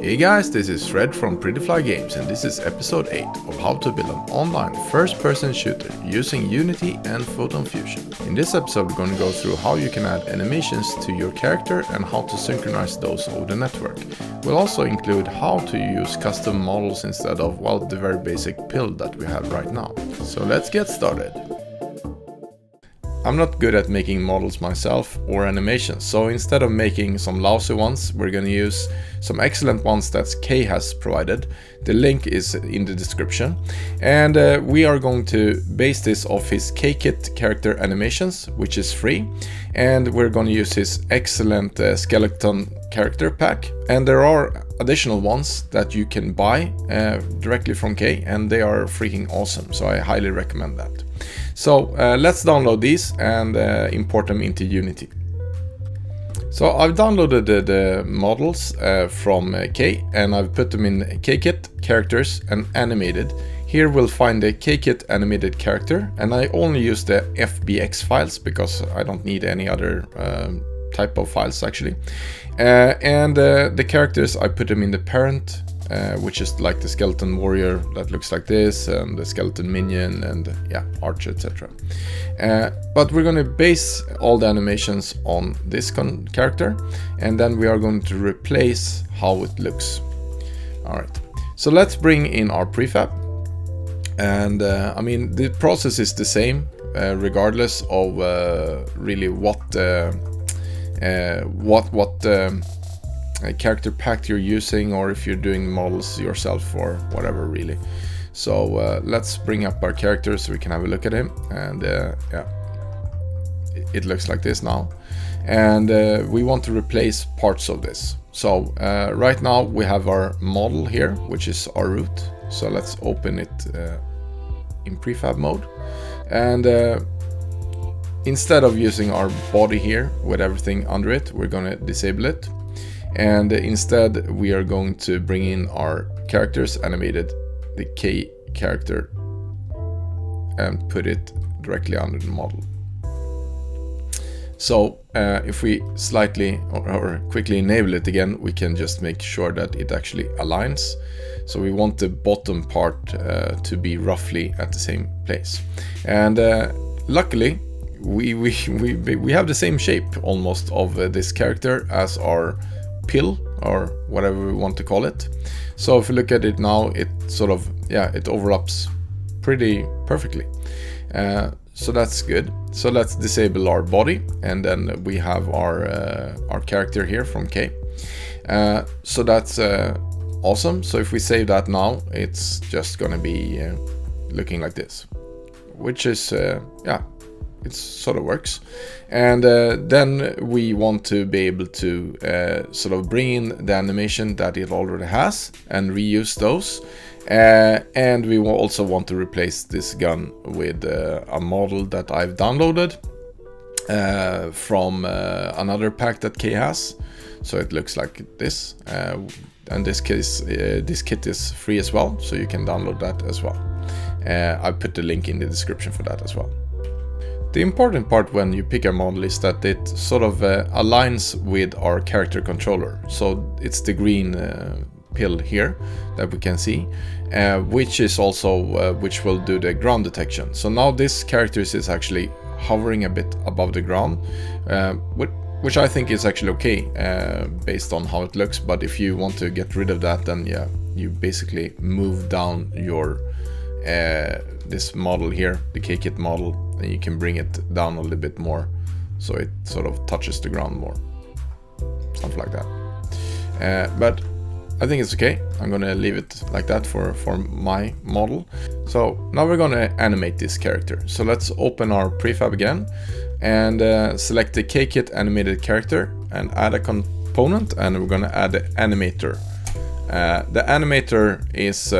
Hey guys, this is Fred from Prettyfly Games and this is episode 8 of how to build an online first-person shooter using Unity and Photon Fusion. In this episode we're going to go through how you can add animations to your character and how to synchronize those over the network. We'll also include how to use custom models instead of, well, the very basic build that we have right now. So let's get started. I'm not good at making models myself or animations, so instead of making some lousy ones, we're going to use some excellent ones that Kay has provided. The link is in the description. And we are going to base this off his KayKit character animations, which is free. And we're going to use his excellent skeleton character pack. And there are additional ones that you can buy directly from Kay, and they are freaking awesome, so I highly recommend that. So let's download these and import them into Unity. So I've downloaded the models from Kay, and I've put them in KayKit, characters and animated. Here we'll find the KayKit animated character, and I only use the FBX files because I don't need any other type of files actually. The characters, I put them in the parent, which is like the skeleton warrior that looks like this, and the skeleton minion, and yeah, archer, etc. But we're going to base all the animations on this character, and then we are going to replace how it looks. Alright, so let's bring in our prefab. And I mean, the process is the same regardless of really what character pack you're using, or if you're doing models yourself or whatever really. So let's bring up our character so we can have a look at him, and yeah, it looks like this now. And we want to replace parts of this. So right now we have our model here, which is our root. So let's open it in prefab mode, and instead of using our body here with everything under it, we're going to disable it. And instead we are going to bring in our characters animated, the K character, and put it directly under the model. So if we slightly or quickly enable it again, we can just make sure that it actually aligns. So we want the bottom part to be roughly at the same place. And luckily we have the same shape almost of this character as our pill, or whatever we want to call it. So if you look at it now, it sort of, yeah, it overlaps pretty perfectly. So that's good. So let's disable our body, and then we have our character here from Kay. So that's awesome. So if we save that now, it's just gonna be looking like this, which is yeah, it sort of works. And then we want to be able to sort of bring in the animation that it already has and reuse those. And we will also want to replace this gun with a model that I've downloaded from another pack that Kay has. So it looks like this. And this kit is free as well, so you can download that as well. I put the link in the description for that as well. The important part when you pick a model is that it sort of aligns with our character controller. So it's the green pill here that we can see, which is also which will do the ground detection. So now this character is actually hovering a bit above the ground, which I think is actually okay based on how it looks. But if you want to get rid of that, then yeah, you basically move down your this model here, the KayKit model, and you can bring it down a little bit more so it sort of touches the ground more, something like that. But I think it's okay. I'm gonna leave it like that for my model. So now we're gonna animate this character. So let's open our prefab again and select the KayKit animated character and add a component, and we're gonna add the animator. The animator is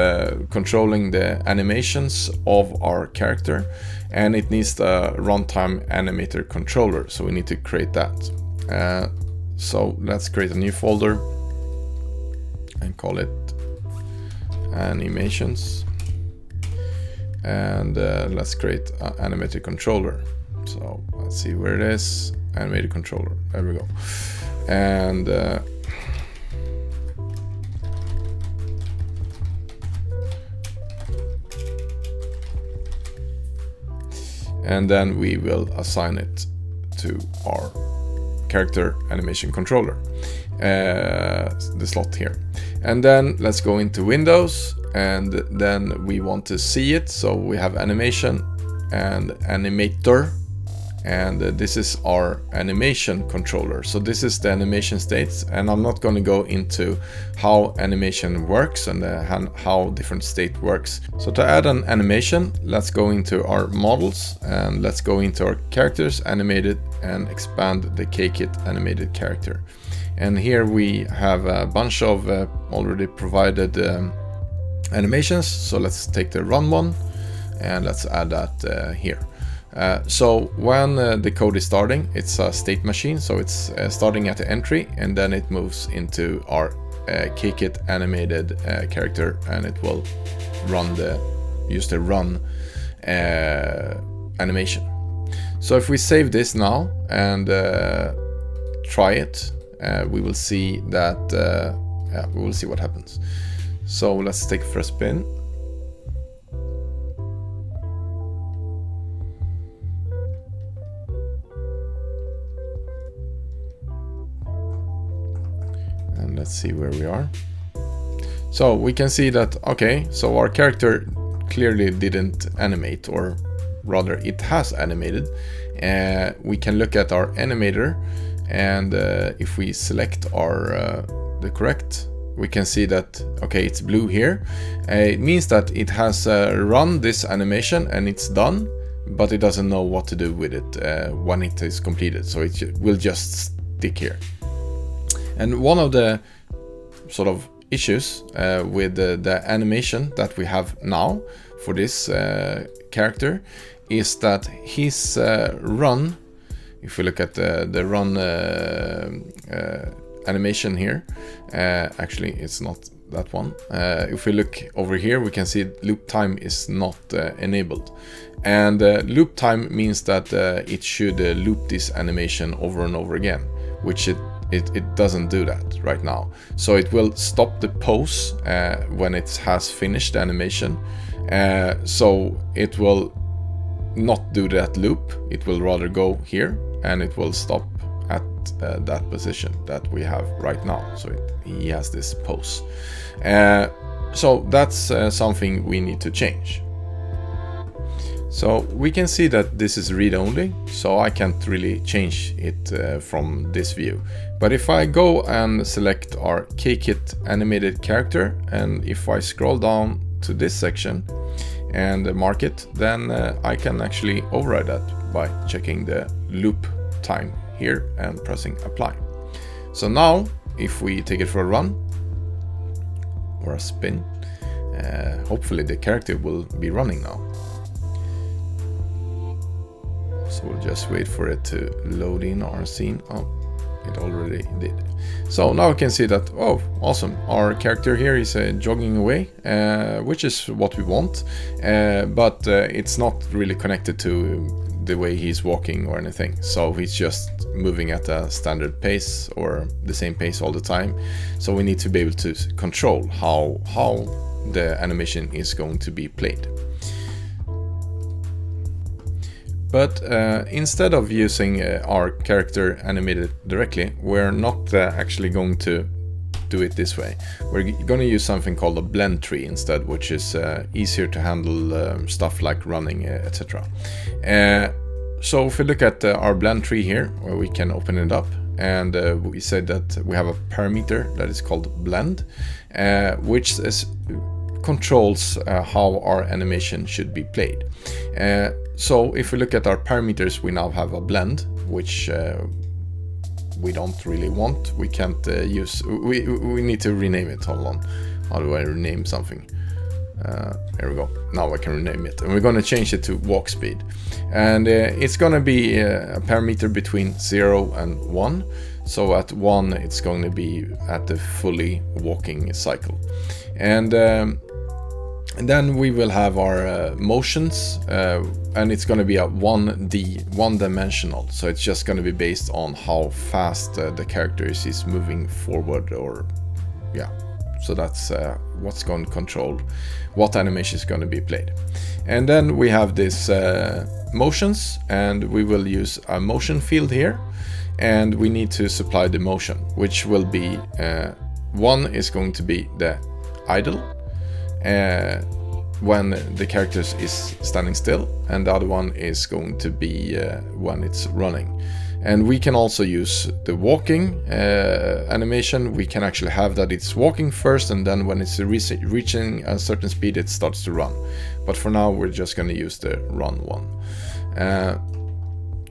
controlling the animations of our character, and it needs the runtime animator controller, so we need to create that. So let's create a new folder and call it animations, and let's create an animator controller. So let's see where it is, animator controller, there we go. And and then we will assign it to our character animation controller, the slot here. And then let's go into Windows, and then we want to see it, so we have animation and animator, and this is our animation controller. So this is the animation states, and I'm not going to go into how animation works and how different state works. So to add an animation, let's go into our models, and let's go into our characters animated and expand the KayKit animated character. And here we have a bunch of already provided animations. So let's take the run one and let's add that here. So when the code is starting, it's a state machine, so it's starting at the entry, and then it moves into our KayKit animated character, and it will run use the run animation. So if we save this now and try it, we will see that we will see what happens. So let's take first spin. And let's see where we are. So we can see that, okay, so our character clearly didn't animate, or rather it has animated. We can look at our animator, and if we select our the correct, we can see that, okay, it's blue here. It means that it has run this animation and it's done, but it doesn't know what to do with it when it is completed, so it will just stick here. And one of the sort of issues with the animation that we have now for this character is that his run, if we look at the run animation here, actually it's not that one. If we look over here, we can see loop time is not enabled. And loop time means that it should loop this animation over and over again, which it doesn't do that right now. So it will stop the pose when it has finished the animation. So it will not do that loop. It will rather go here, and it will stop at that position that we have right now. So he has this pose. So that's something we need to change. So we can see that this is read-only, so I can't really change it from this view. But if I go and select our KayKit animated character, and if I scroll down to this section and mark it, then I can actually override that by checking the loop time here and pressing apply. So now if we take it for a run or a spin, hopefully the character will be running now. So we'll just wait for it to load in our scene. Oh, it already did. So now we can see that, oh, awesome. Our character here is jogging away, which is what we want, but it's not really connected to the way he's walking or anything. So he's just moving at a standard pace or the same pace all the time. So we need to be able to control how the animation is going to be played. But instead of using our character animated directly, we're not actually going to do it this way. We're going to use something called a blend tree instead, which is easier to handle stuff like running, etc. So if we look at our blend tree here, where we can open it up, and we said that we have a parameter that is called blend, which controls how our animation should be played. So if we look at our parameters, we now have a blend, which we don't really want. We can't use, we need to rename it. Hold on, how do I rename something? Here we go, now I can rename it, and we're going to change it to walk speed, and it's going to be a parameter between 0 and 1. So at 1 it's going to be at the fully walking cycle, and then we will have our motions, and it's going to be a 1D, one-dimensional. So it's just going to be based on how fast the character is moving forward, or yeah, So that's what's going to control what animation is going to be played. And then we have this motions, and we will use a motion field here, and we need to supply the motion, which will be one is going to be the idle when the character is standing still, and the other one is going to be when it's running. And we can also use the walking animation. We can actually have that it's walking first, and then when it's reaching a certain speed, it starts to run. But for now, we're just going to use the run one.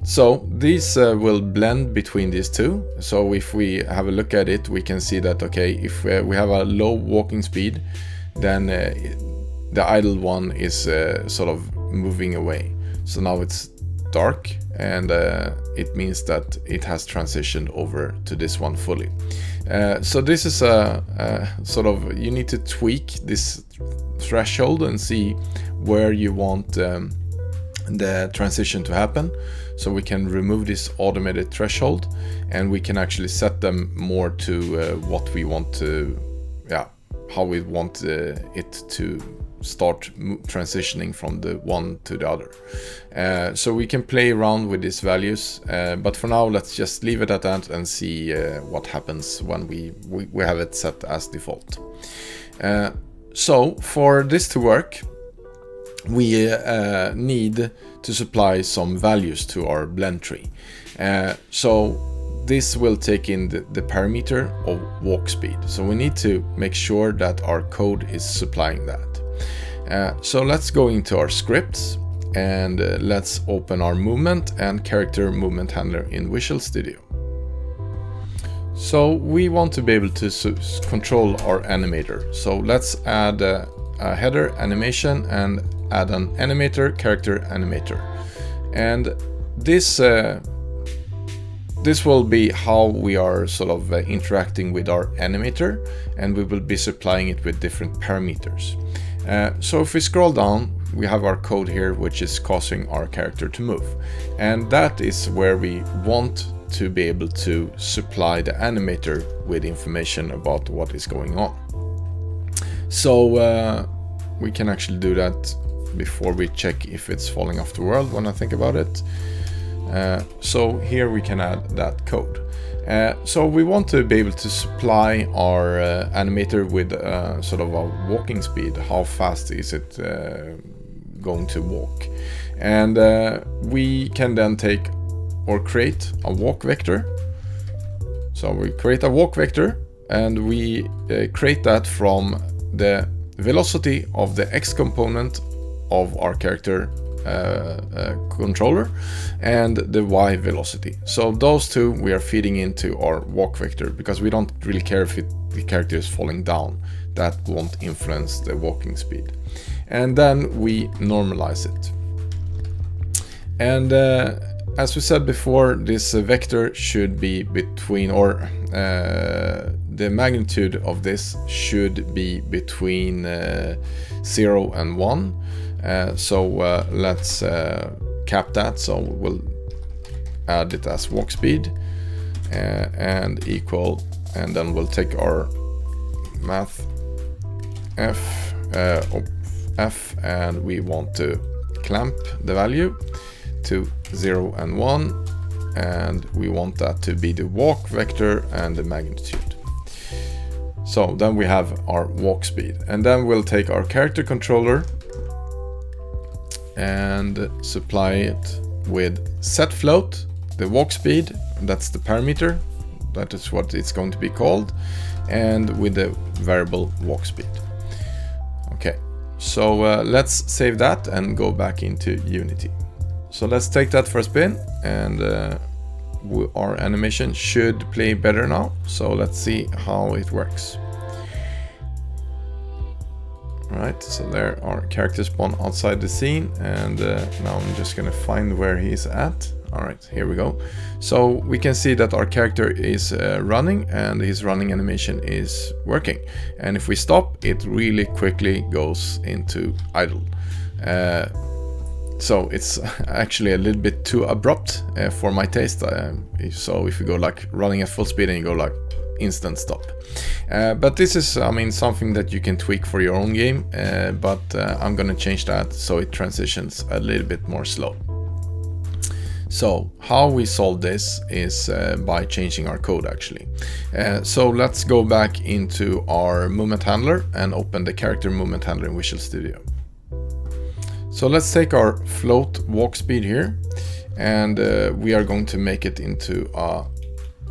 So these will blend between these two. So if we have a look at it, we can see that, okay, if we have a low walking speed, then the idle one is sort of moving away. So now it's dark, and it means that it has transitioned over to this one fully. So this is a sort of, you need to tweak this threshold and see where you want the transition to happen. So we can remove this automated threshold, and we can actually set them more to what we want to, how we want it to start transitioning from the one to the other. So we can play around with these values, but for now let's just leave it at that and see what happens when we have it set as default. So for this to work, we need to supply some values to our blend tree. So this will take in the parameter of walk speed. So we need to make sure that our code is supplying that. So let's go into our scripts, and let's open our movement and character movement handler in Visual Studio. So we want to be able to control our animator. So let's add a header animation and add an animator character animator. And this will be how we are sort of interacting with our animator, and we will be supplying it with different parameters. So if we scroll down, we have our code here, which is causing our character to move. And that is where we want to be able to supply the animator with information about what is going on. So we can actually do that before we check if it's falling off the world when I think about it. So here we can add that code. So we want to be able to supply our animator with sort of a walking speed. How fast is it going to walk? And we can then take or create a walk vector. So we create a walk vector, and we create that from the velocity of the X component of our character controller and the Y velocity. So those two we are feeding into our walk vector, because we don't really care if the character is falling down. That won't influence the walking speed. And then we normalize it. And as we said before, this vector should be between, or the magnitude of this should be between 0 and 1. So let's cap that. So we'll add it as walk speed and equal, and then we'll take our math f and we want to clamp the value to 0 and 1, and we want that to be the walk vector and the magnitude. So then we have our walk speed, and then we'll take our character controller and supply it with set float, the walk speed, that's the parameter, that is what it's going to be called, and with the variable walk speed. Okay, so let's save that and go back into Unity. So let's take that for a spin, and our animation should play better now. So let's see how it works. Alright, so there our character spawn outside the scene, and now I'm just gonna find where he's at. Alright, here we go. So we can see that our character is running, and his running animation is working. And if we stop, it really quickly goes into idle. So it's actually a little bit too abrupt for my taste. So if you go like running at full speed and you go like instant stop. But this is, I mean, something that you can tweak for your own game, but I'm gonna change that so it transitions a little bit more slow. So how we solve this is by changing our code actually. So let's go back into our movement handler and open the character movement handler in Visual Studio. So let's take our float walk speed here, and we are going to make it into a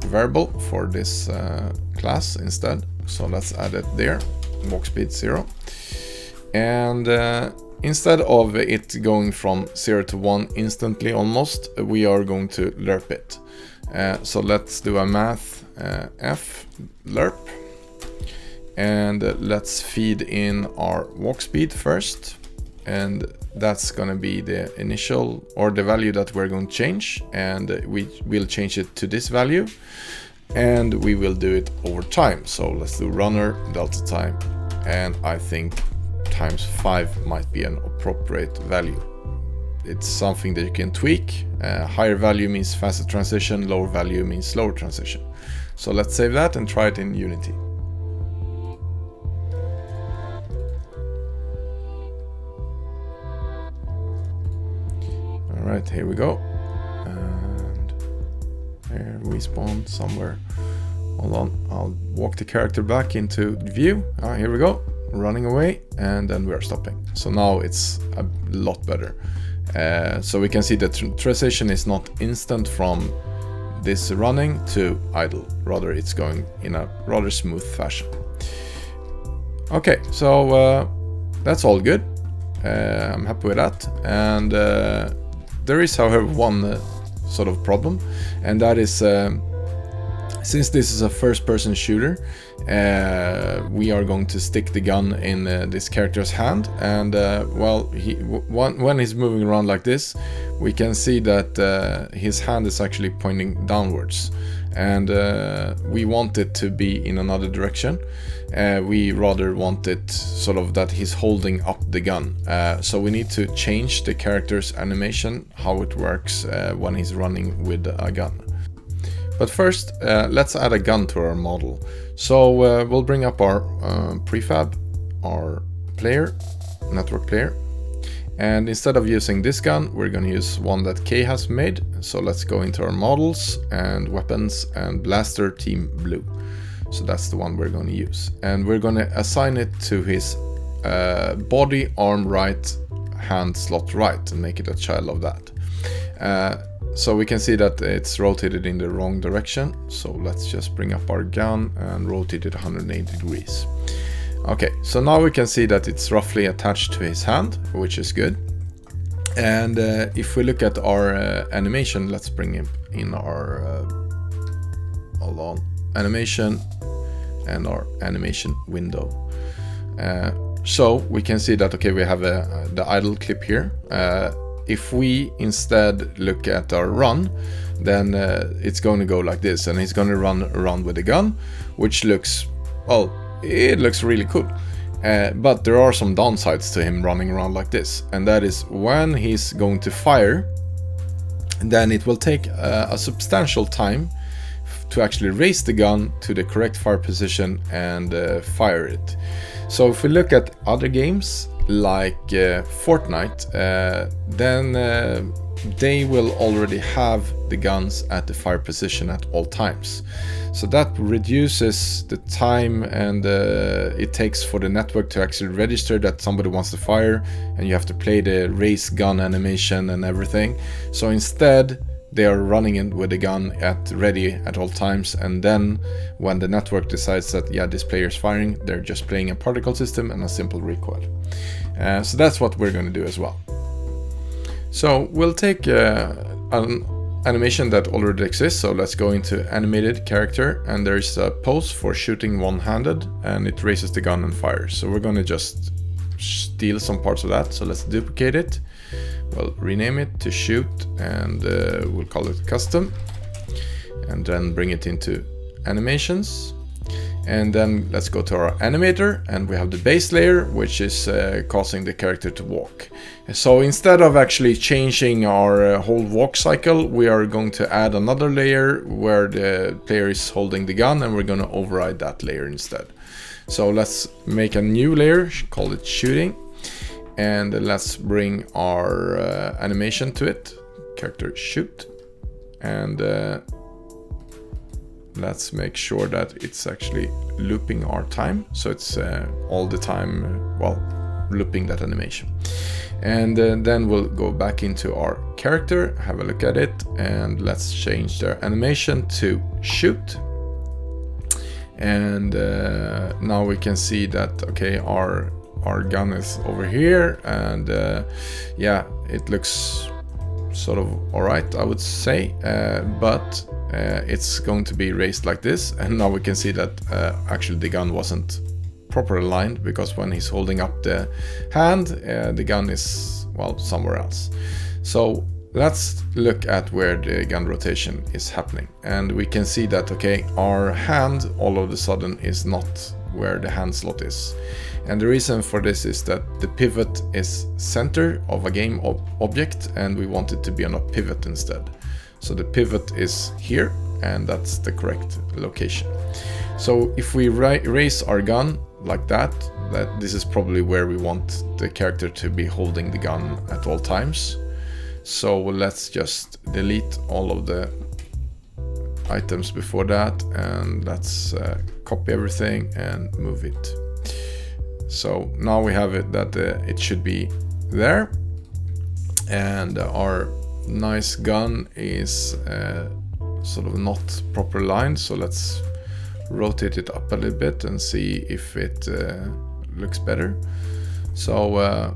variable for this class instead. So let's add it there, walk speed 0. And instead of it going from 0 to 1 instantly almost, we are going to lerp it. So let's do a math f lerp, and let's feed in our walk speed first, and that's going to be the initial or the value that we're going to change, and we will change it to this value, and we will do it over time. So let's do runner delta time, and I think times 5 might be an appropriate value. It's something that you can tweak. Higher value means faster transition, lower value means slower transition. So let's save that and try it in Unity. All right, here we go. And there we spawned somewhere. Hold on, I'll walk the character back into view. Here we go, running away, and then we are stopping. So now it's a lot better. So we can see that transition is not instant from this running to idle. Rather, it's going in a rather smooth fashion. Okay, so that's all good. I'm happy with that. And there is, however, one sort of problem, and that is since this is a first-person shooter, we are going to stick the gun in this character's hand, and well, when he's moving around like this, we can see that his hand is actually pointing downwards, and we want it to be in another direction. We rather want it sort of that he's holding up the gun. So we need to change the character's animation, how it works when he's running with a gun. But first, let's add a gun to our model. So we'll bring up our prefab, our player, network player. And instead of using this gun, we're going to use one that Kay has made. So let's go into our models and weapons and blaster team blue. So that's the one we're going to use. And we're going to assign it to his body, arm right, hand slot right, and make it a child of that. So we can see that it's rotated in the wrong direction. So let's just bring up our gun and rotate it 180 degrees. Okay, so now we can see that it's roughly attached to his hand, which is good. And if we look at our animation, let's bring in our hold on, animation and our animation window. So we can see that, okay, we have the idle clip here. If we instead look at our run, then it's going to go like this, and he's going to run around with a gun, which looks, well, it looks really cool. But there are some downsides to him running around like this, and that is when he's going to fire, then it will take a substantial time to actually raise the gun to the correct fire position and fire it. So if we look at other games like Fortnite, then they will already have the guns at the fire position at all times. So that reduces the time and it takes for the network to actually register that somebody wants to fire, and you have to play the raise gun animation and everything. So instead, they are running in with the gun ready at all times, and then when the network decides that, yeah, this player is firing, they're just playing a particle system and a simple recoil. So that's what we're going to do as well. So we'll take an animation that already exists. So let's go into animated character, and there's a pose for shooting one-handed, and it raises the gun and fires. So we're going to just steal some parts of that. So let's duplicate it. We'll rename it to shoot, and we'll call it custom, and then bring it into animations. And then let's go to our animator, and we have the base layer, which is causing the character to walk. So instead of actually changing our whole walk cycle, we are going to add another layer where the player is holding the gun, and we're going to override that layer instead. So let's make a new layer, call it shooting, and let's bring our animation to it, character shoot, and let's make sure that it's actually looping our time, so it's all the time, well, looping that animation. And then we'll go back into our character, have a look at it, and let's change their animation to shoot. And now we can see that, okay, our gun is over here, and yeah, it looks sort of alright, I would say, but it's going to be raised like this, and now we can see that actually the gun wasn't properly aligned, because when he's holding up the hand, the gun is, well, somewhere else. So let's look at where the gun rotation is happening, and we can see that, okay, our hand all of a sudden is not where the hand slot is. And the reason for this is that the pivot is center of a game object, and we want it to be on a pivot instead. So the pivot is here, and that's the correct location. So if we raise our gun like that this is probably where we want the character to be holding the gun at all times. So let's just delete all of the items before that, and let's copy everything and move it. So now we have it that it should be there, and our nice gun is sort of not proper aligned. So let's rotate it up a little bit and see if it looks better. So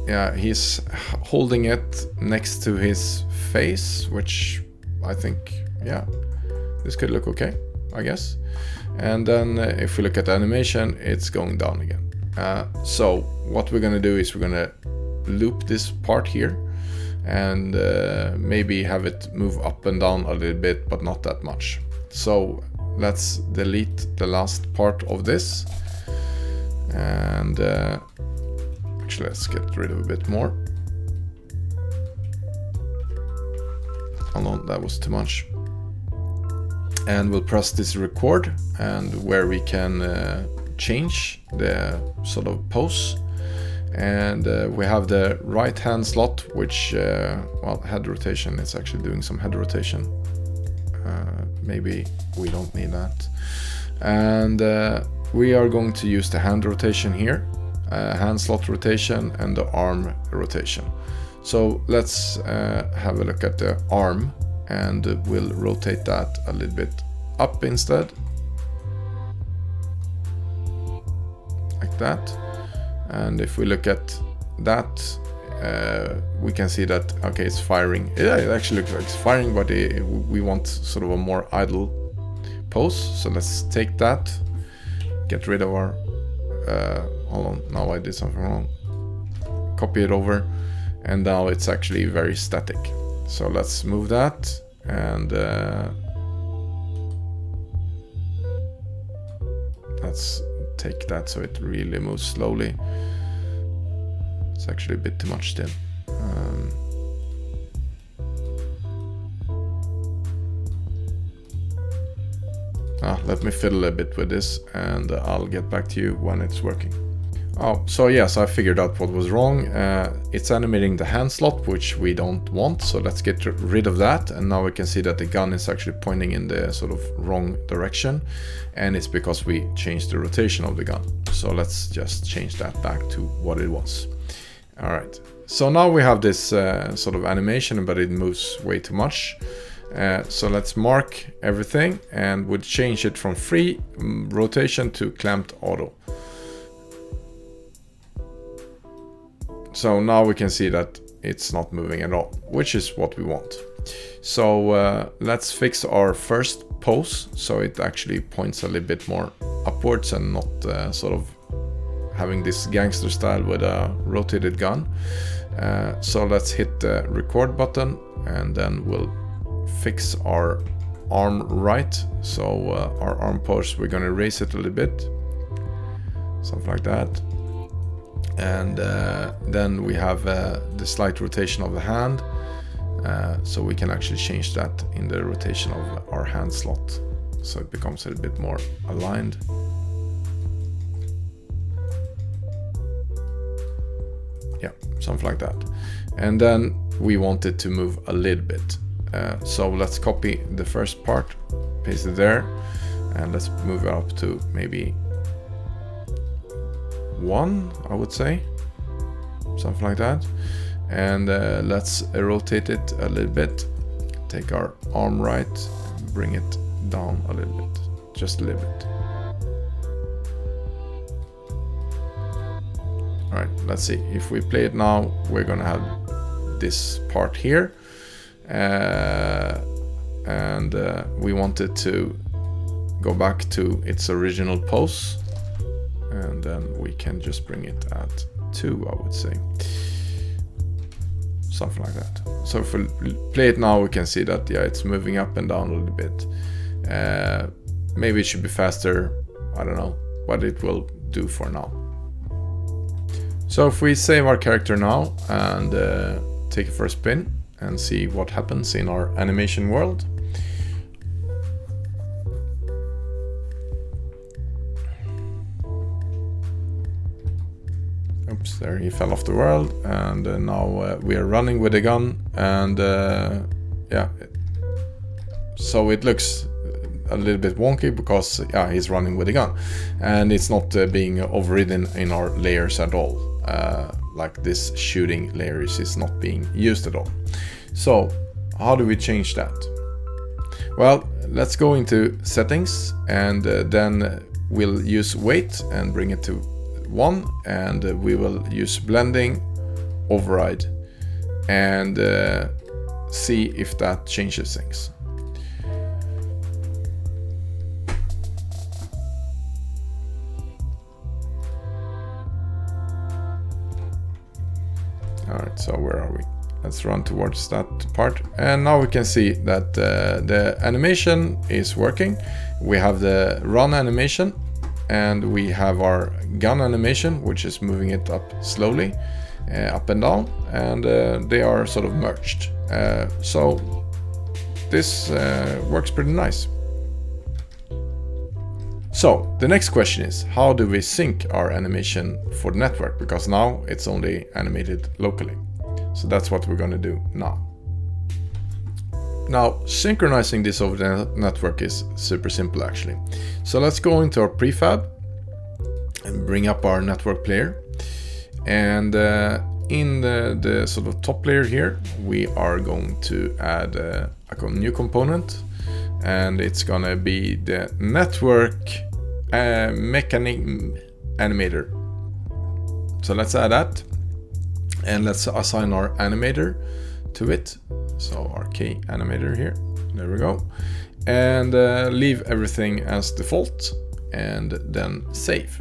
yeah, he's holding it next to his face, which I think, yeah, this could look okay, I guess. And then if we look at the animation, it's going down again. So what we're gonna do is we're gonna loop this part here, and maybe have it move up and down a little bit, but not that much. So let's delete the last part of this, and actually let's get rid of a bit more. Oh no, that was too much. And we'll press this record, and where we can change the sort of pose. And we have the right hand slot, which, well, head rotation, it's actually doing some head rotation. Maybe we don't need that. And we are going to use the hand rotation here, hand slot rotation, and the arm rotation. So let's have a look at the arm, and we'll rotate that a little bit up instead, like that. And if we look at that, we can see that, okay, it's firing. Yeah, it actually looks like it's firing, but we want sort of a more idle pose. So let's take that, get rid of our, hold on, now I did something wrong. Copy it over, and now it's actually very static. So let's move that, and let's take that so it really moves slowly. It's actually a bit too much still. Let me fiddle a bit with this, and I'll get back to you when it's working. Oh, so yes, I figured out what was wrong. It's animating the hand slot, which we don't want, so let's get rid of that. And now we can see that the gun is actually pointing in the sort of wrong direction, and it's because we changed the rotation of the gun. So let's just change that back to what it was. All right, so now we have this sort of animation, but it moves way too much. So let's mark everything, and we'll change it from free rotation to clamped auto. So now we can see that it's not moving at all, which is what we want. So let's fix our first pose, so it actually points a little bit more upwards and not sort of having this gangster style with a rotated gun. So let's hit the record button, and then we'll fix our arm right, so our arm pose, we're going to raise it a little bit, something like that. And then we have the slight rotation of the hand, so we can actually change that in the rotation of our hand slot, so it becomes a little bit more aligned. Yeah, something like that. And then we want it to move a little bit. So let's copy the first part, paste it there, and let's move it up to maybe 1, I would say, something like that. And let's rotate it a little bit. Take our arm right, bring it down a little bit, just a little bit. All right, let's see. If we play it now, we're gonna have this part here, and we want it to go back to its original pose, and then we can just bring it at 2, I would say, something like that. So if we play it now, we can see that, yeah, it's moving up and down a little bit. Maybe it should be faster, I don't know, but it will do for now. So if we save our character now and take a first spin and see what happens in our animation world. Oops, there he fell off the world, and now we are running with a gun, and yeah, so it looks a little bit wonky because, yeah, he's running with a gun, and it's not being overridden in our layers at all. Like this shooting layers is not being used at all. So how do we change that? Well, let's go into settings, and then we'll use weight and bring it to 1, and we will use blending, override, and see if that changes things. Alright, so where are we? Let's run towards that part, and now we can see that the animation is working. We have the run animation, and we have our gun animation, which is moving it up slowly, up and down, and they are sort of merged. So this works pretty nice. So the next question is, how do we sync our animation for the network? Because now it's only animated locally. So that's what we're going to do now. Now, synchronizing this over the network is super simple actually. So let's go into our prefab and bring up our network player. And in the sort of top layer here, we are going to add a new component, and it's gonna be the network animator. So let's add that, and let's assign our animator to it. So our K animator here, there we go, and leave everything as default, and then save.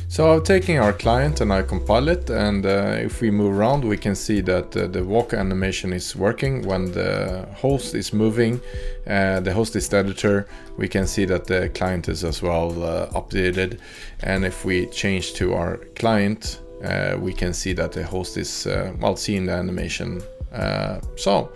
So I'm taking our client and I compile it, and if we move around, we can see that the walk animation is working when the host is moving. The host is the editor. We can see that the client is as well updated, and if we change to our client, we can see that the host is well seeing the animation. So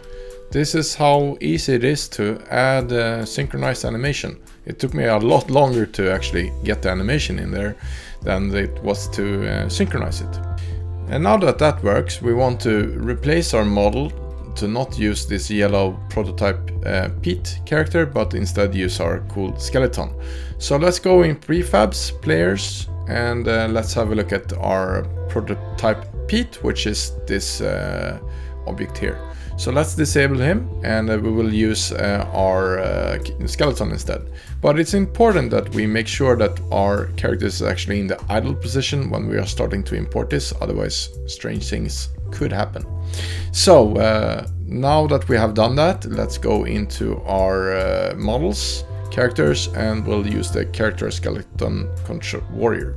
this is how easy it is to add synchronized animation. It took me a lot longer to actually get the animation in there than it was to synchronize it. And now that that works, we want to replace our model to not use this yellow prototype Pete character, but instead use our cool skeleton. So let's go in prefabs, players, and let's have a look at our prototype Pete, which is this object here. So let's disable him, and we will use our skeleton instead. But it's important that we make sure that our character is actually in the idle position when we are starting to import this, otherwise strange things could happen. So now that we have done that, let's go into our models, characters, and we'll use the character skeleton control warrior.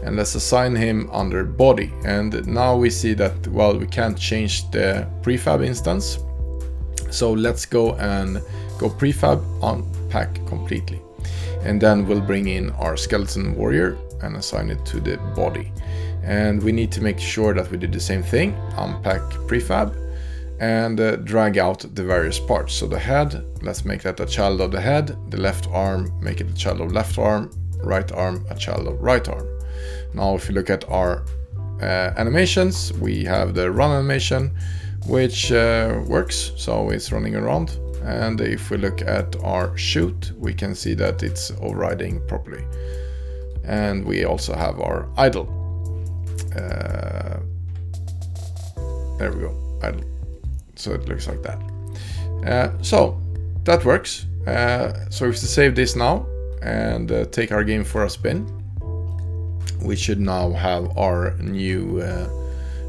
And let's assign him under body. And now we see that, well, we can't change the prefab instance. So let's go and go prefab, unpack completely. And then we'll bring in our skeleton warrior and assign it to the body. And we need to make sure that we do the same thing, unpack prefab, and drag out the various parts. So the head, let's make that a child of the head. The left arm, make it a child of left arm. Right arm, a child of right arm. Now if you look at our animations, we have the run animation, which works, so it's running around. And if we look at our shoot, we can see that it's overriding properly. And we also have our idle. There we go, idle. So it looks like that. So that works. So if we save this now and take our game for a spin, we should now have our new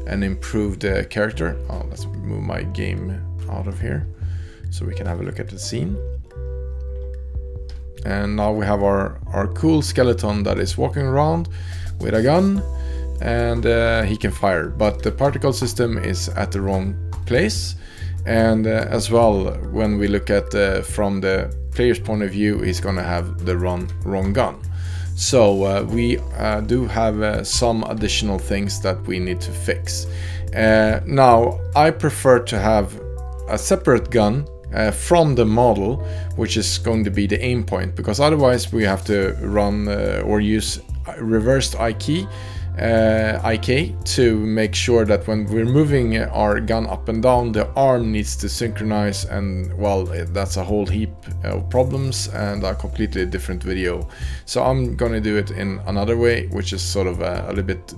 and improved character. Oh, let's move my game out of here so we can have a look at the scene. And now we have our cool skeleton that is walking around with a gun, and he can fire, but the particle system is at the wrong place. And as well, when we look at from the player's point of view, he's gonna have the wrong gun. So we do have some additional things that we need to fix. Now I prefer to have a separate gun from the model, which is going to be the aim point, because otherwise we have to run or use reversed IK to make sure that when we're moving our gun up and down, the arm needs to synchronize, and well, that's a whole heap of problems and a completely different video. So I'm gonna do it in another way, which is sort of a little bit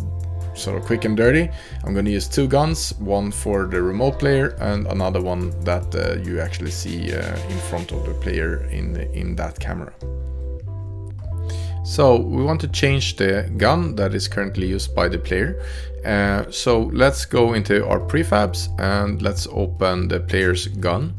sort of quick and dirty. I'm gonna use two guns, one for the remote player and another one that you actually see in front of the player in that camera. So we want to change the gun that is currently used by the player. So let's go into our prefabs and let's open the player's gun.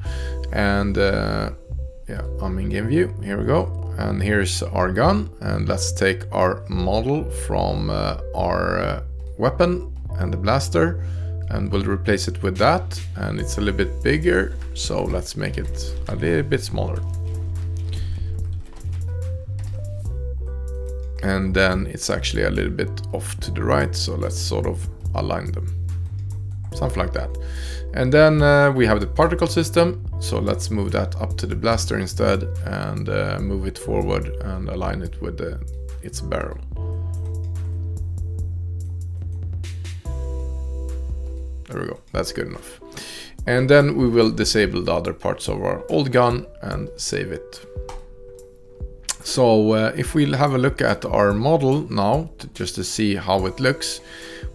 And yeah, I'm in game view. Here we go. And here's our gun. And let's take our model from our weapon and the blaster, and we'll replace it with that. And it's a little bit bigger, so let's make it a little bit smaller. And then it's actually a little bit off to the right, so let's sort of align them, something like that. And then we have the particle system, so let's move that up to the blaster instead and move it forward and align it with its barrel. There we go, that's good enough. And then we will disable the other parts of our old gun and save it. So if we have a look at our model now, just to see how it looks,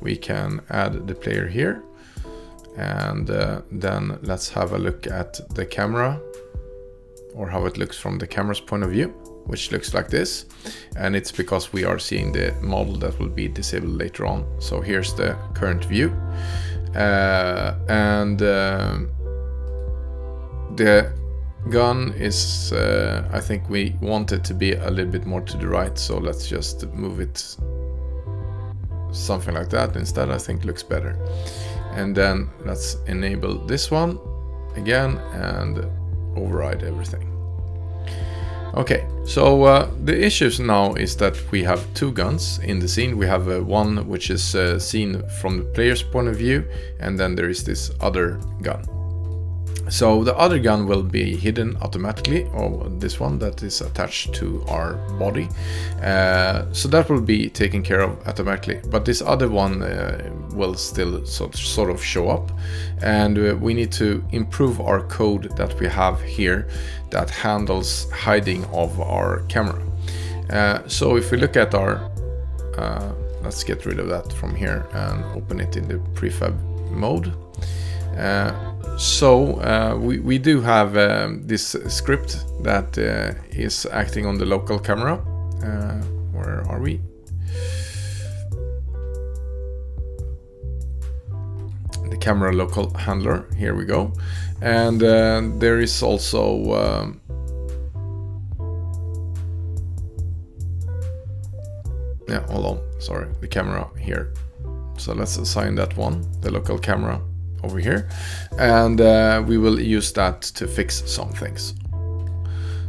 we can add the player here. And then let's have a look at the camera, or how it looks from the camera's point of view, which looks like this. And it's because we are seeing the model that will be disabled later on. So here's the current view. The gun is, I think we want it to be a little bit more to the right, so let's just move it something like that instead. I think looks better. And then let's enable this one again and override everything. Okay, so the issues now is that we have two guns in the scene. We have one which is seen from the player's point of view, and then there is this other gun. So the other gun will be hidden automatically, or this one that is attached to our body. So that will be taken care of automatically, but this other one will still sort of show up. And we need to improve our code that we have here that handles hiding of our camera. So if we look at our, let's get rid of that from here and open it in the prefab mode. So we do have this script that is acting on the local camera. Where are we? The camera local handler, here we go. And there is also yeah, hold on, sorry, the camera here. So let's assign that one, the local camera, over here, and we will use that to fix some things.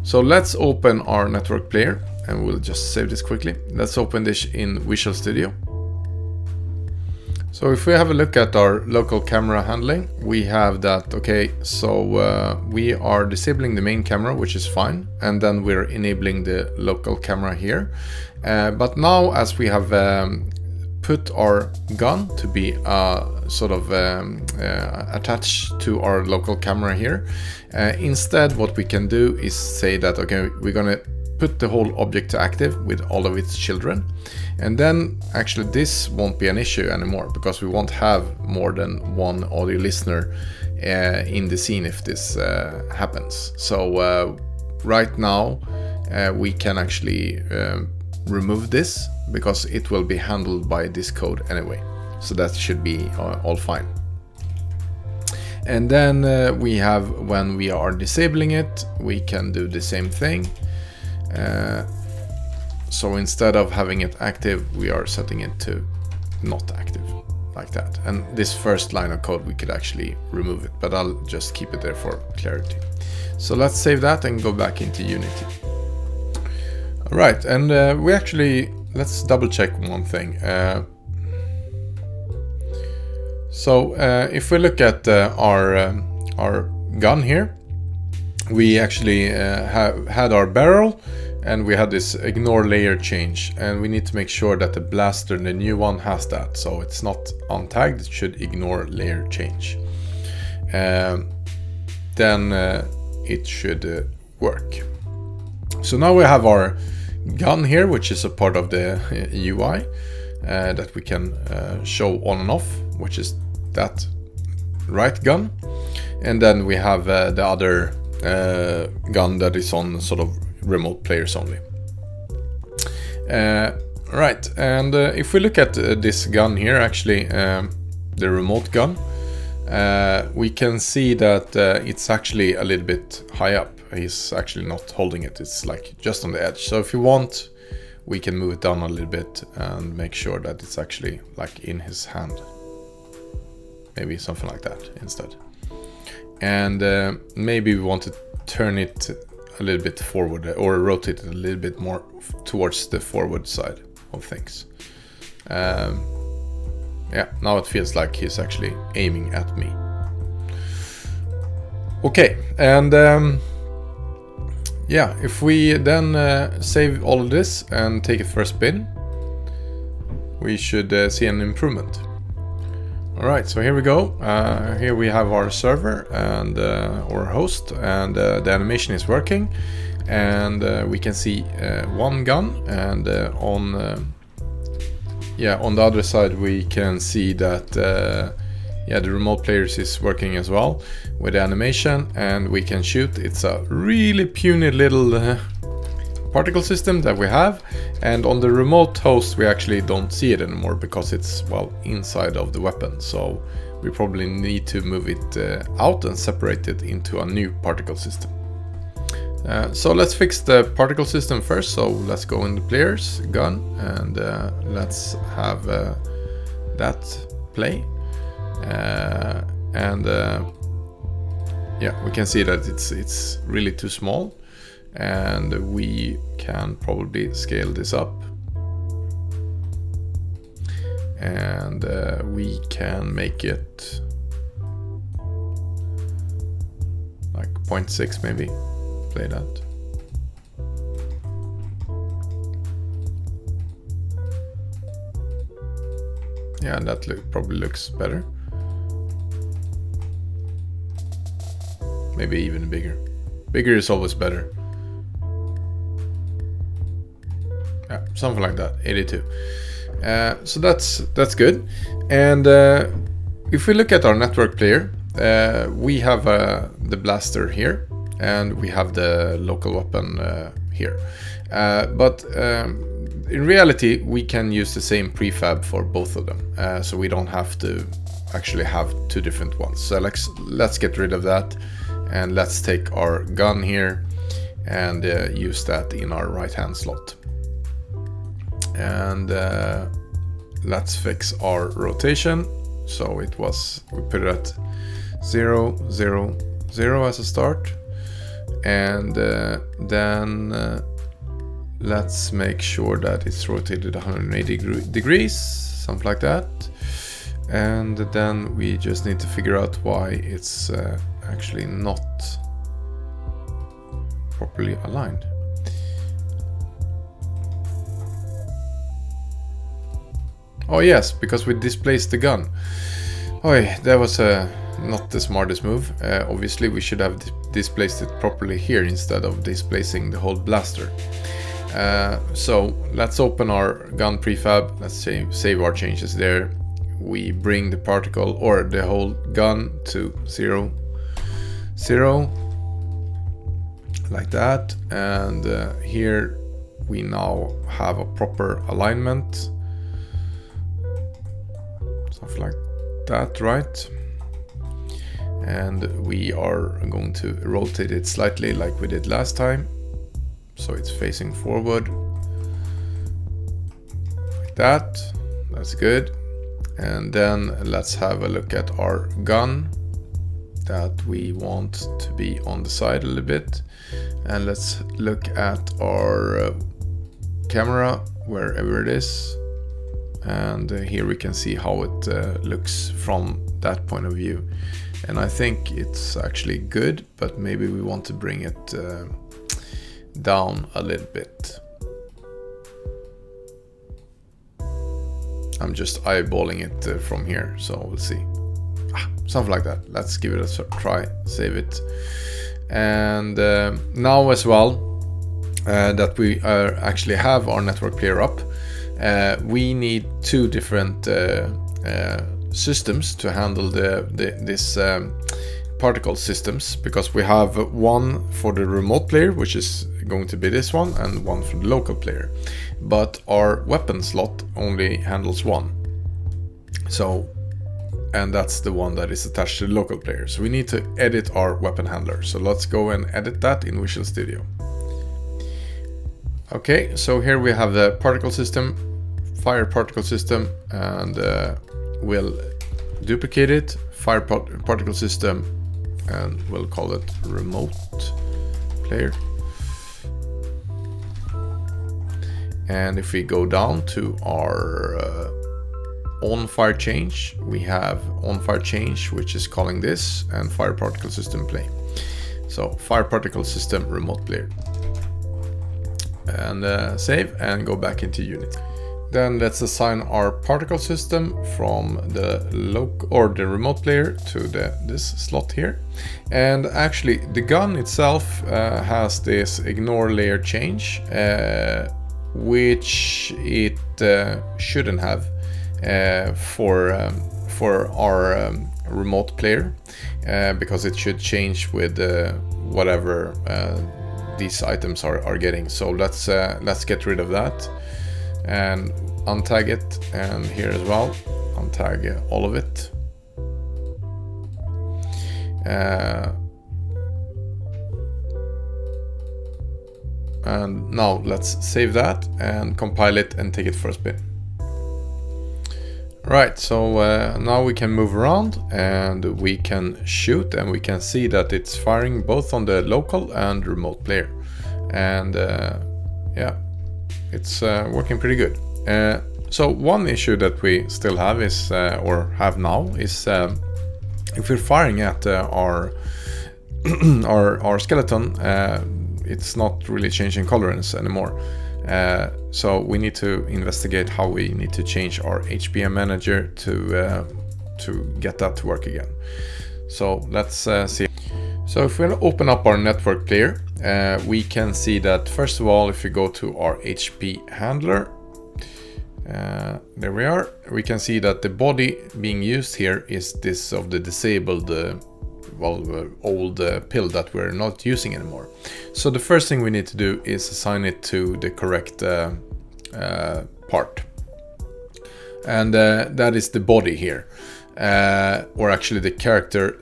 So let's open our network player, and we'll just save this quickly. Let's open this in Visual Studio. So if we have a look at our local camera handling, we have that, okay, so we are disabling the main camera, which is fine, and then we're enabling the local camera here. But now, as we have put our gun to be sort of attached to our local camera here, instead what we can do is say that, okay, we're gonna put the whole object to active with all of its children, and then actually this won't be an issue anymore, because we won't have more than one audio listener in the scene if this happens. So right now we can actually remove this, because it will be handled by this code anyway, so that should be all fine. And then we have, when we are disabling it, we can do the same thing. So instead of having it active, we are setting it to not active, like that. And this first line of code, we could actually remove it, but I'll just keep it there for clarity. So let's save that and go back into Unity. All right, and we actually, let's double check one thing. So if we look at our gun here, we actually had our barrel, and we had this ignore layer change, and we need to make sure that the blaster, the new one, has that. So it's not untagged, it should ignore layer change. Then it should work. So now we have our gun here, which is a part of the UI that we can show on and off, which is that right gun. And then we have the other gun that is on sort of remote players only. Right, and if we look at this gun here, actually the remote gun, we can see that it's actually a little bit high up. He's actually not holding it, it's like just on the edge. So if you want, we can move it down a little bit and make sure that it's actually like in his hand. Maybe something like that instead. And maybe we want to turn it a little bit forward, or rotate it a little bit more towards the forward side of things. Yeah, now it feels like he's actually aiming at me. Okay, and yeah, if we then save all of this and take it for a spin, we should see an improvement. Alright, so here we go. Here we have our server and our host, and the animation is working, and we can see one gun, and on the other side we can see that the remote players is working as well with the animation, and we can shoot. It's a really puny little particle system that we have, and on the remote host we actually don't see it anymore, because it's, well, inside of the weapon. So we probably need to move it out and separate it into a new particle system. So let's fix the particle system first. So let's go in the players, gun, and let's have that play. Yeah, we can see that it's really too small, and we can probably scale this up, and we can make it like 0.6 maybe. Play that. Yeah, that probably looks better. Maybe even bigger. Bigger is always better. Yeah, something like that. 82. So that's good. And if we look at our network player, we have the blaster here, and we have the local weapon here. But in reality, we can use the same prefab for both of them, so we don't have to actually have two different ones. So let's get rid of that, and let's take our gun here and use that in our right hand slot. And let's fix our rotation, So it was, we put it at 0, 0, 0 as a start, and then let's make sure that it's rotated 180 degrees, something like that. And then we just need to figure out why it's actually not properly aligned. Oh yes, because we displaced the gun. Oh yeah, that was not the smartest move. Obviously we should have displaced it properly here instead of displacing the whole blaster. So let's open our gun prefab. Let's save our changes there. We bring the particle or the whole gun to 0, 0, like that. And here we now have a proper alignment. Something like that, right? And we are going to rotate it slightly like we did last time, so it's facing forward like that. That's good. And then let's have a look at our gun that we want to be on the side a little bit, and let's look at our camera wherever it is. And here we can see how it looks from that point of view. And I think it's actually good, but maybe we want to bring it down a little bit. I'm just eyeballing it from here, so we'll see. Something like that. Let's give it a try, save it. And now as well that we actually have our network player up, we need two different systems to handle this particle systems, because we have one for the remote player, which is going to be this one, and one for the local player. But our weapon slot only handles one. So, and that's the one that is attached to the local player. So we need to edit our weapon handler. So let's go and edit that in Visual Studio. Okay, so here we have the particle system, fire particle system, and we'll duplicate it, fire particle system, and we'll call it remote player. And if we go down to our on fire change, we have on fire change, which is calling this, and fire particle system play. So fire particle system remote player. And save and go back into Unity. Then let's assign our particle system from the local or the remote player to this slot here. And actually the gun itself has this ignore layer change, which it shouldn't have for our remote player, because it should change with whatever these items are getting. So let's get rid of that and untag it, and here as well untag all of it. And now let's save that and compile it and take it for a spin. Right, so now we can move around and we can shoot, and we can see that it's firing both on the local and remote player. And yeah, it's working pretty good. So one issue that we still have is, or have now, is if we're firing at our skeleton, it's not really changing colorance anymore. So we need to investigate how we need to change our HPM manager to get that to work again. So let's see. So if we open up our network player, we can see that first of all, if we go to our HP handler, there we are. We can see that the body being used here is this of the disabled old pill that we're not using anymore. So the first thing we need to do is assign it to the correct part, and that is the body here. or actually the character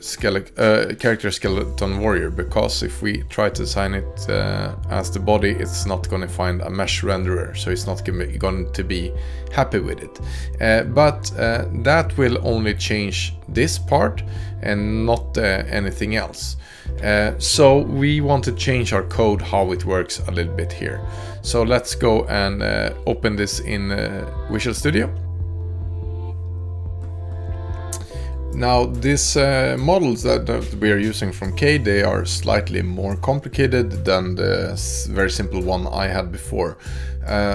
skeleton warrior, because if we try to assign it as the body, it's not going to find a mesh renderer, so it's not going to be happy with it. But that will only change this part and not anything else. So we want to change our code, how it works a little bit here. So let's go and open this in Visual Studio. Now these models that we are using from Kay, they are slightly more complicated than the very simple one I had before.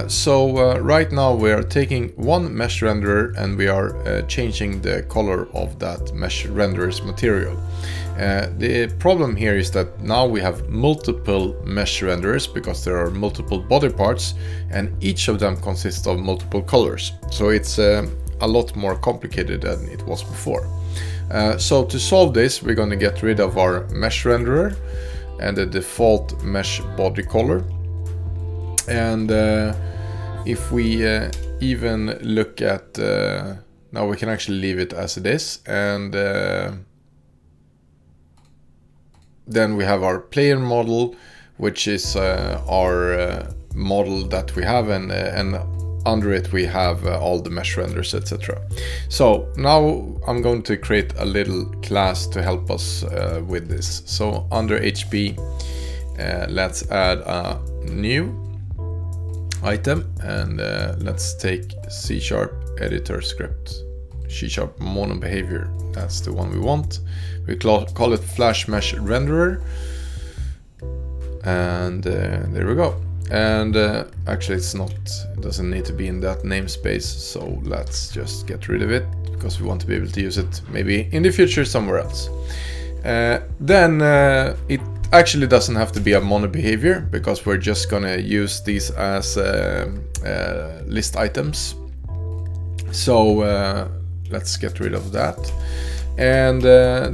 So right now we are taking one mesh renderer and we are changing the color of that mesh renderer's material. The problem here is that now we have multiple mesh renderers because there are multiple body parts and each of them consists of multiple colors. So it's a lot more complicated than it was before. So to solve this, we're going to get rid of our mesh renderer and the default mesh body color. And if we even look at, now we can actually leave it as it is, and then we have our player model, which is our model that we have, and under it we have all the mesh renders, etc. So now I'm going to create a little class to help us with this. So under HP, let's add a new item, and let's take C# editor script, C# mono behavior. That's the one we want. We call it flash mesh renderer, and there we go. And actually it doesn't need to be in that namespace, so let's just get rid of it because we want to be able to use it maybe in the future somewhere else. Then it actually doesn't have to be a mono behavior because we're just gonna use these as list items. So let's get rid of that. And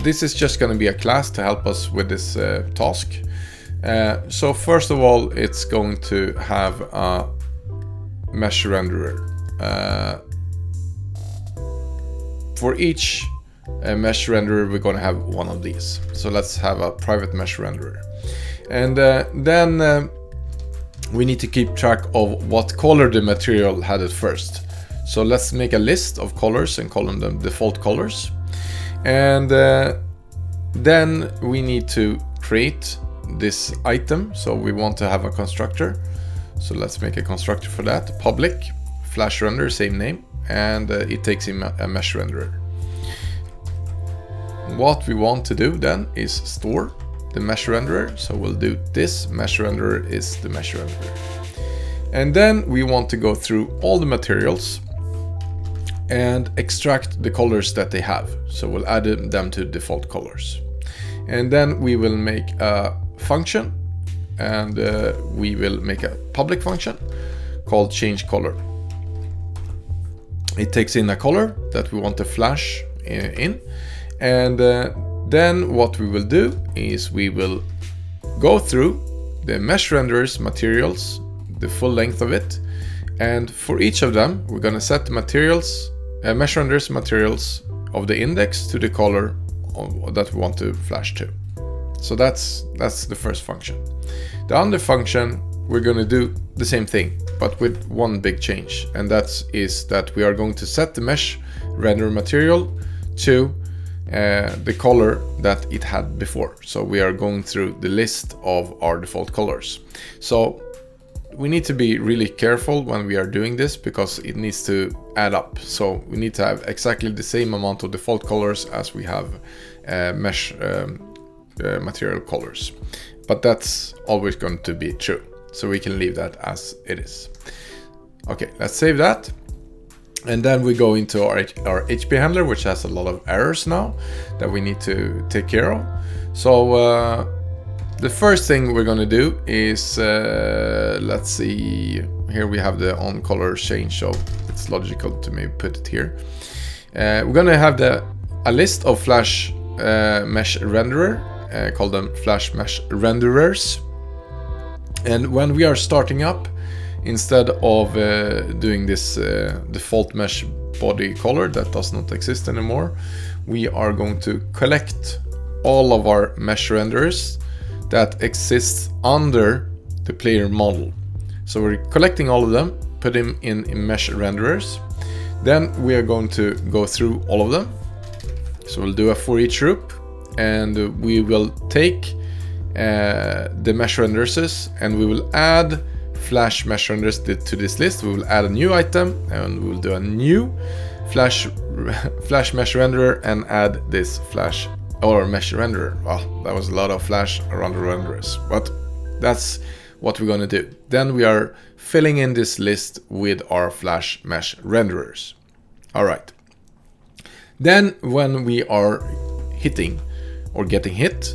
this is just gonna be a class to help us with this task. So first of all, it's going to have a mesh renderer. For each mesh renderer, we're going to have one of these. So let's have a private mesh renderer. And then we need to keep track of what color the material had at first. So let's make a list of colors and call them default colors. And then we need to create this item. So we want to have a constructor. So let's make a constructor for that. Public flash render, same name, and it takes in a mesh renderer. What we want to do then is store the mesh renderer. So we'll do this mesh renderer is the mesh renderer. And then we want to go through all the materials and extract the colors that they have. So we'll add them to default colors. And then we will make a function, and we will make a public function called change color. It takes in a color that we want to flash in, and then what we will do is we will go through the mesh renderers materials, the full length of it, and for each of them we're going to set the materials, mesh renderers materials of the index to the color that we want to flash to. So that's the first function. The other function, we're going to do the same thing, but with one big change, and that is that we are going to set the mesh render material to the color that it had before. So we are going through the list of our default colors. So we need to be really careful when we are doing this because it needs to add up. So we need to have exactly the same amount of default colors as we have mesh material colors, but that's always going to be true, so we can leave that as it is. Okay, let's save that, and then we go into our HP handler, which has a lot of errors now that we need to take care of. So the first thing we're going to do is let's see, here we have the on color change, so it's logical to maybe put it here. We're going to have a list of flash mesh renderer, call them flash mesh renderers, and when we are starting up instead of doing this default mesh body color that does not exist anymore, we are going to collect all of our mesh renderers that exists under the player model. So we're collecting all of them, put them in mesh renderers. Then we are going to go through all of them. So we'll do a for each loop, and we will take the mesh renderers and we will add flash mesh renderers to this list. We will add a new item and we will do a new flash mesh renderer and add this flash or mesh renderer. Wow, that was a lot of flash around the renderers, but that's what we're going to do. Then we are filling in this list with our flash mesh renderers. All right. Then when we are hitting or getting hit,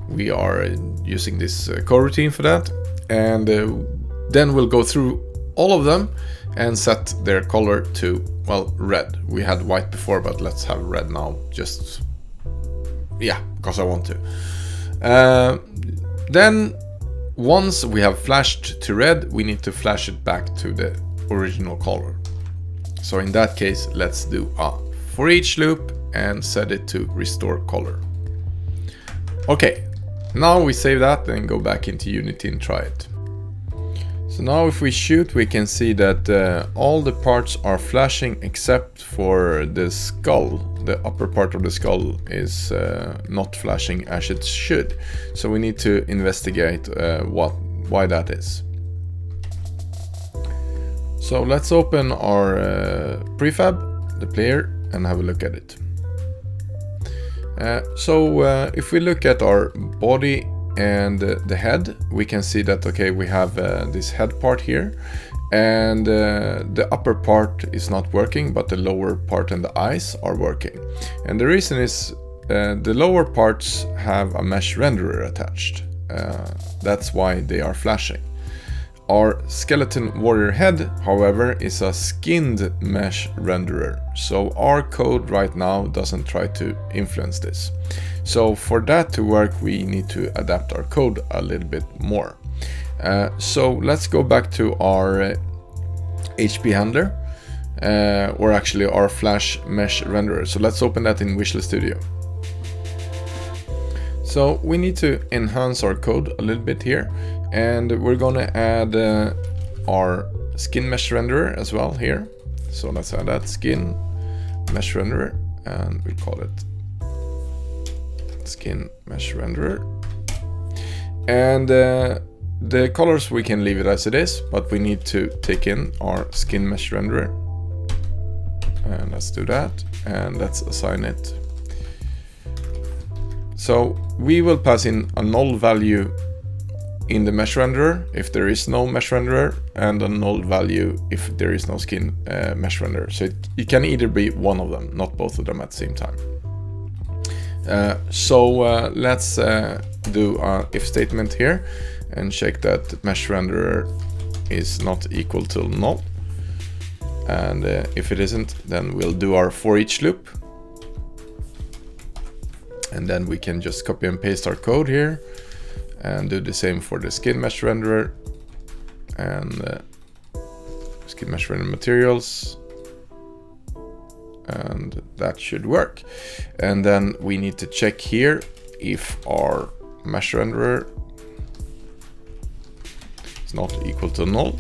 we are using this coroutine for that, and then we'll go through all of them and set their color to, well, red. We had white before, but let's have red now, just, yeah, because I want to. Then once we have flashed to red, we need to flash it back to the original color. So in that case, let's do a for each loop and set it to restore color. Okay, now we save that and go back into Unity and try it. So now if we shoot, we can see that all the parts are flashing except for the skull. The upper part of the skull is not flashing as it should. So we need to investigate why that is. So let's open our prefab, the player, and have a look at it. If we look at our body and the head, we can see that, okay, we have this head part here, and the upper part is not working, but the lower part and the eyes are working. And the reason is the lower parts have a mesh renderer attached. That's why they are flashing. Our skeleton warrior head, however, is a skinned mesh renderer. So our code right now doesn't try to influence this. So for that to work, we need to adapt our code a little bit more. So let's go back to our HP handler, or actually our flash mesh renderer. So let's open that in Visual Studio. So we need to enhance our code a little bit here, and we're gonna add our skin mesh renderer as well here. So let's add that skin mesh renderer, and we call it skin mesh renderer. And the colors, we can leave it as it is, but we need to take in our skin mesh renderer, and let's do that, and let's assign it. So we will pass in a null value in the mesh renderer if there is no mesh renderer, and a null value if there is no skin mesh renderer. So it can either be one of them, not both of them at the same time. Let's do a if statement here and check that mesh renderer is not equal to null. And if it isn't, then we'll do our for each loop. And then we can just copy and paste our code here and do the same for the skin mesh renderer and skin mesh render materials, and that should work. And then we need to check here if our mesh renderer is not equal to null.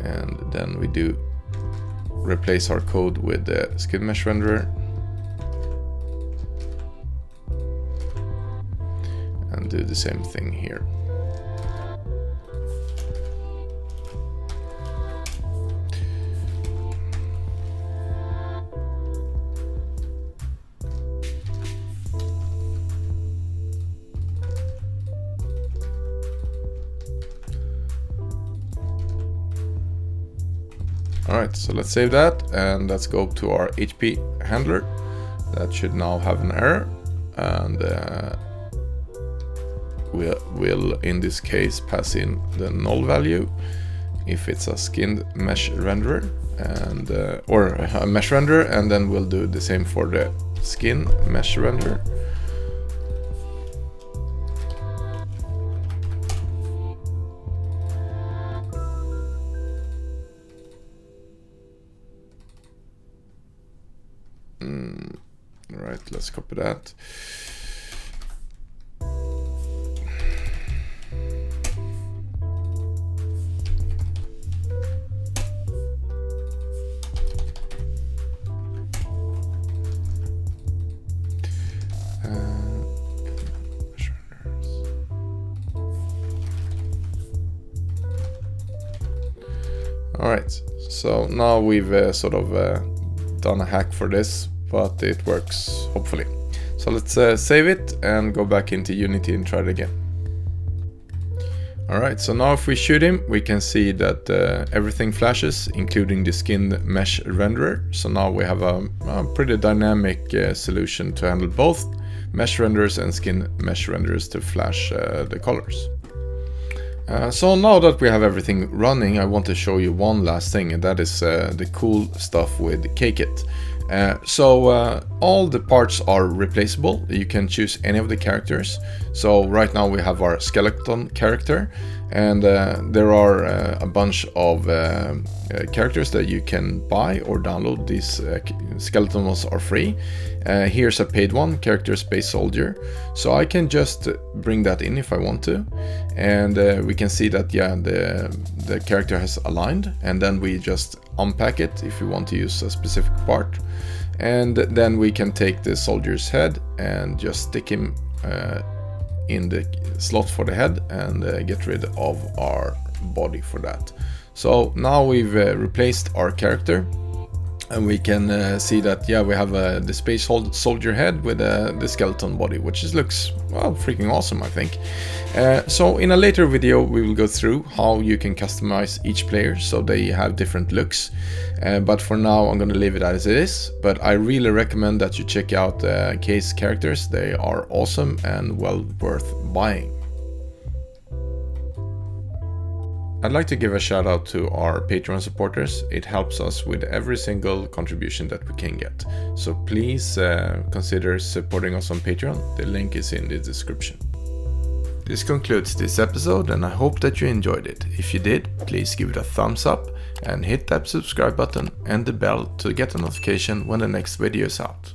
And then we do replace our code with the skin mesh renderer and do the same thing here. Alright, so let's save that and let's go to our HP handler. That should now have an error, and we'll in this case pass in the null value if it's a skinned mesh renderer and or a mesh renderer, and then we'll do the same for the skin mesh renderer. let's copy that. Alright, so now we've sort of done a hack for this, but it works, hopefully. So let's save it and go back into Unity and try it again. Alright, so now if we shoot him, we can see that everything flashes, including the skin mesh renderer. So now we have a pretty dynamic solution to handle both mesh renderers and skin mesh renderers to flash the colors. So now that we have everything running, I want to show you one last thing, and that is the cool stuff with KayKit. All the parts are replaceable. You can choose any of the characters. So right now we have our skeleton character, and there are a bunch of characters that you can buy or download. These skeleton ones are free. Here's a paid one, character space soldier. So I can just bring that in if I want to, and we can see that the character has aligned, and then we just unpack it if we want to use a specific part, and then we can take the soldier's head and just stick him in the slot for the head and get rid of our body for that. So now we've replaced our character, and we can see that we have the space soldier head with the skeleton body, which looks, well, freaking awesome, I think. So in a later video we will go through how you can customize each player so they have different looks, but for now I'm gonna leave it as it is. But I really recommend that you check out Kay's characters. They are awesome and well worth buying. I'd like to give a shout out to our Patreon supporters. It helps us with every single contribution that we can get. So please consider supporting us on Patreon. The link is in the description. This concludes this episode, and I hope that you enjoyed it. If you did, please give it a thumbs up and hit that subscribe button and the bell to get a notification when the next video is out.